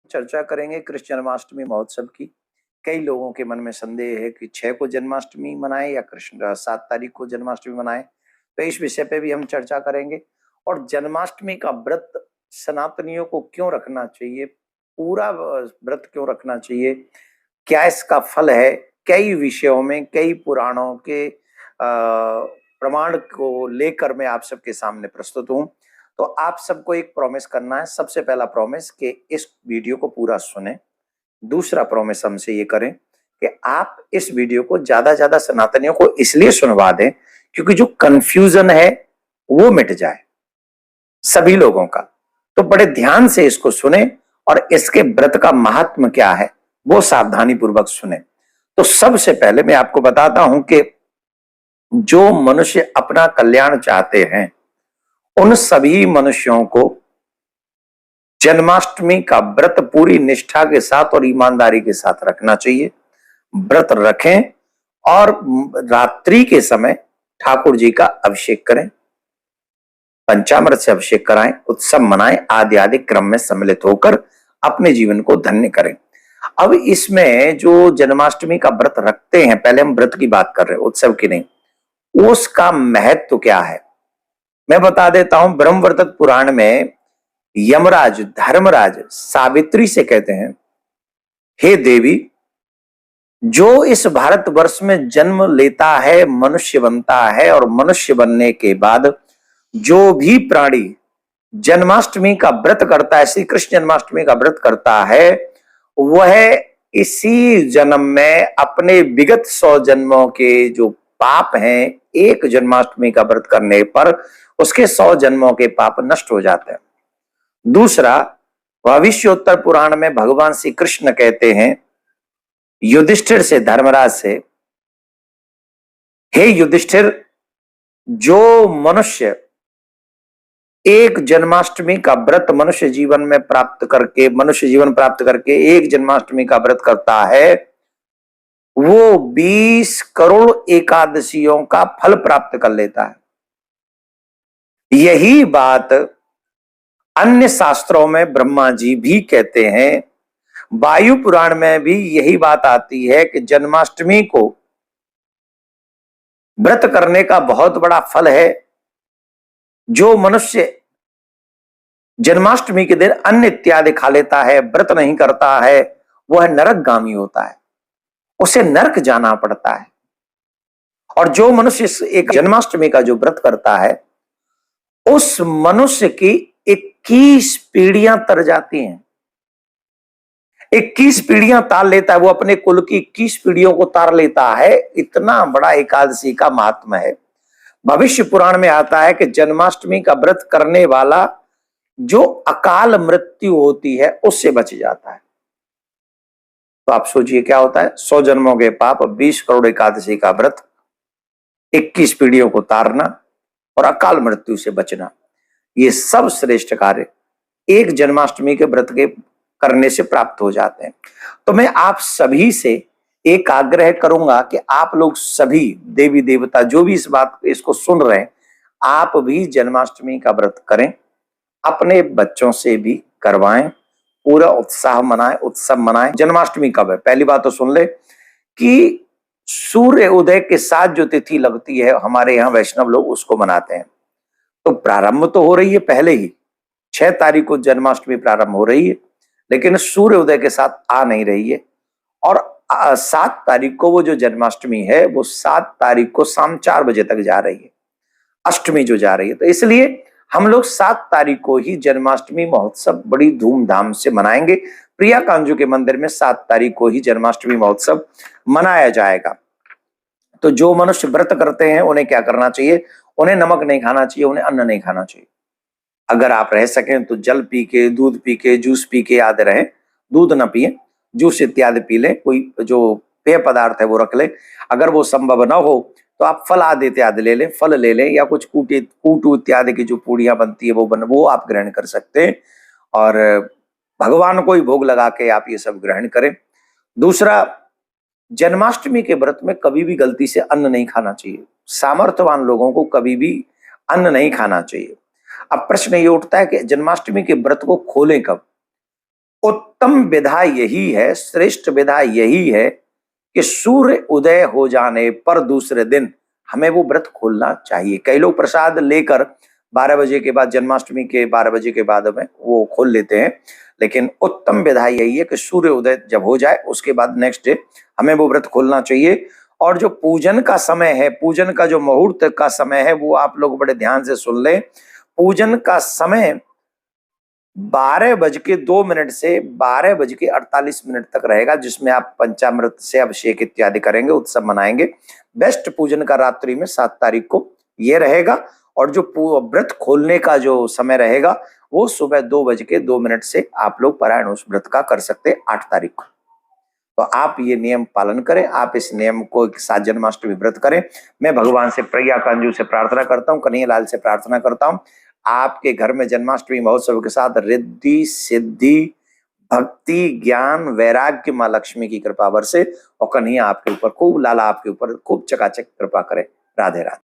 चर्चा करेंगे कृष्ण जन्माष्टमी महोत्सव की। कई लोगों के मन में संदेह है कि 6 को जन्माष्टमी मनाएं या कृष्ण 7 तारीख को जन्माष्टमी मनाएं। तो इस विषय पे भी हम चर्चा करेंगे। और जन्माष्टमी का व्रत सनातनियों को क्यों रखना चाहिए, पूरा व्रत क्यों रखना चाहिए, क्या इसका फल है। कई विषयों में कई पुराणों के प्रमाण को लेकर मैं आप सबके सामने प्रस्तुत हूं। तो आप सबको एक प्रॉमिस करना है। सबसे पहला प्रॉमिस कि इस वीडियो को पूरा सुने। दूसरा प्रॉमिस हमसे ये करें कि आप इस वीडियो को ज्यादा सनातनियों को इसलिए सुनवा दें क्योंकि जो कंफ्यूजन है वो मिट जाए सभी लोगों का। तो बड़े ध्यान से इसको सुने और इसके व्रत का महात्म क्या है वो सावधानी पूर्वक सुने। तो सबसे पहले मैं आपको बताता हूं कि जो मनुष्य अपना कल्याण चाहते हैं उन सभी मनुष्यों को जन्माष्टमी का व्रत पूरी निष्ठा के साथ और ईमानदारी के साथ रखना चाहिए। व्रत रखें और रात्रि के समय ठाकुर जी का अभिषेक करें, पंचामृत से अभिषेक कराएं, उत्सव मनाएं, आदि आदि क्रम में सम्मिलित होकर अपने जीवन को धन्य करें। अब इसमें जो जन्माष्टमी का व्रत रखते हैं, पहले हम व्रत की बात कर रहे हैं, उत्सव की नहीं। उसका महत्व क्या है मैं बता देता हूं। ब्रह्मवर्त पुराण में यमराज धर्मराज सावित्री से कहते हैं, हे देवी, जो इस भारतवर्ष में जन्म लेता है मनुष्य बनता है और मनुष्य बनने के बाद जो भी प्राणी जन्माष्टमी का व्रत करता है, श्री कृष्ण जन्माष्टमी का व्रत करता है, वह इसी जन्म में अपने विगत 100 जन्मों के जो पाप हैं, एक जन्माष्टमी का व्रत करने पर उसके 100 जन्मों के पाप नष्ट हो जाते हैं। दूसरा, भविष्योत्तर पुराण में भगवान श्री कृष्ण कहते हैं युधिष्ठिर से, धर्मराज से, हे युधिष्ठिर, जो मनुष्य एक जन्माष्टमी का व्रत मनुष्य जीवन प्राप्त करके एक जन्माष्टमी का व्रत करता है, वो 20 करोड़ एकादशियों का फल प्राप्त कर लेता है। यही बात अन्य शास्त्रों में ब्रह्मा जी भी कहते हैं। वायु पुराण में भी यही बात आती है कि जन्माष्टमी को व्रत करने का बहुत बड़ा फल है। जो मनुष्य जन्माष्टमी के दिन अन्न इत्यादि खा लेता है, व्रत नहीं करता है, वह नरकगामी होता है, उसे नरक जाना पड़ता है। और जो मनुष्य एक जन्माष्टमी का जो व्रत करता है उस मनुष्य की 21 पीढ़ियां तर जाती हैं। 21 पीढ़ियां तार लेता है, वो अपने कुल की 21 पीढ़ियों को तार लेता है। इतना बड़ा एकादशी का महात्मा है। भविष्य पुराण में आता है कि जन्माष्टमी का व्रत करने वाला जो अकाल मृत्यु होती है उससे बच जाता है। तो आप सोचिए क्या होता है, 100 जन्मों के पाप, 20 करोड़ एकादशी का व्रत, 21 पीढ़ियों को तारना और अकाल मृत्यु से बचना, ये सब श्रेष्ठ कार्य एक जन्माष्टमी के व्रत के करने से प्राप्त हो जाते हैं। तो मैं आप सभी से एक आग्रह करूंगा कि आप लोग सभी देवी देवता जो भी इसको सुन रहे हैं, आप भी जन्माष्टमी का व्रत करें, अपने बच्चों से भी करवाएं, पूरा उत्साह मनाएं, उत्सव मनाएं। जन्माष्टमी कब है पहली बात तो सुन ले कि सूर्य उदय के साथ जो तिथि लगती है, हमारे यहाँ वैष्णव लोग उसको मनाते हैं। तो प्रारंभ तो हो रही है पहले ही, 6 तारीख को जन्माष्टमी प्रारंभ हो रही है, लेकिन सूर्य उदय के साथ आ नहीं रही है। और 7 तारीख को वो जो जन्माष्टमी है वो 7 तारीख को शाम 4 बजे तक जा रही है, अष्टमी जो जा रही है। तो इसलिए हम लोग 7 तारीख को ही जन्माष्टमी महोत्सव बड़ी धूमधाम से मनाएंगे। प्रिया कांजू के मंदिर में 7 तारीख को ही जन्माष्टमी महोत्सव मनाया जाएगा। तो जो मनुष्य व्रत करते हैं उन्हें क्या करना चाहिए, उन्हें नमक नहीं खाना चाहिए, उन्हें अन्न नहीं खाना चाहिए। अगर आप रह सकें तो जल पी के, दूध पी के, जूस पी के याद रहे, दूध न पिए, जूस इत्यादि पी ले, कोई जो पेय पदार्थ है वो रख ले। अगर वो संभव न हो तो आप फल आदि इत्यादि ले लें, फल ले लें, या कुछ कूटू इत्यादि की जो पूड़ियां बनती है वो आप ग्रहण कर सकते हैं और भगवान को ही भोग लगा के आप ये सब ग्रहण करें। दूसरा, जन्माष्टमी के व्रत में कभी भी गलती से अन्न नहीं खाना चाहिए। सामर्थ्यवान लोगों को कभी भी अन्न नहीं खाना चाहिए। अब प्रश्न ये उठता है कि जन्माष्टमी के व्रत को खोलें कब। उत्तम विधा यही है, श्रेष्ठ विधा यही है कि सूर्य उदय हो जाने पर दूसरे दिन हमें वो व्रत खोलना चाहिए। कई लोग प्रसाद लेकर 12 बजे के बाद, जन्माष्टमी के 12 बजे के बाद में वो खोल लेते हैं, लेकिन उत्तम विधा यही है कि सूर्य उदय जब हो जाए उसके बाद नेक्स्ट डे हमें वो व्रत खोलना चाहिए। और जो पूजन का समय है, पूजन का जो मुहूर्त का समय है, वो आप लोग बड़े ध्यान से सुन लें। पूजन का समय 12:02 से 12:48 तक रहेगा, जिसमें आप पंचामृत से अभिषेक इत्यादि करेंगे, उत्सव मनाएंगे। बेस्ट पूजन का रात्रि में 7 तारीख को ये रहेगा। और जो व्रत खोलने का जो समय रहेगा वो सुबह 2:02 से आप लोग पारायण उस व्रत का कर सकते हैं 8 तारीख को। तो आप ये नियम पालन करें, आप इस नियम को एक साथ जन्माष्टमी व्रत करें। मैं भगवान से, प्रज्ञा कांजू से प्रार्थना करता हूँ, कन्हैया लाल से प्रार्थना करता हूँ, आपके घर में जन्माष्टमी महोत्सव के साथ रिद्धि सिद्धि भक्ति ज्ञान वैराग्य माँ लक्ष्मी की कृपा बरसे और कन्हैया आपके ऊपर खूब, लाला आपके ऊपर खूब चकाचक कृपा करे। राधे राधे।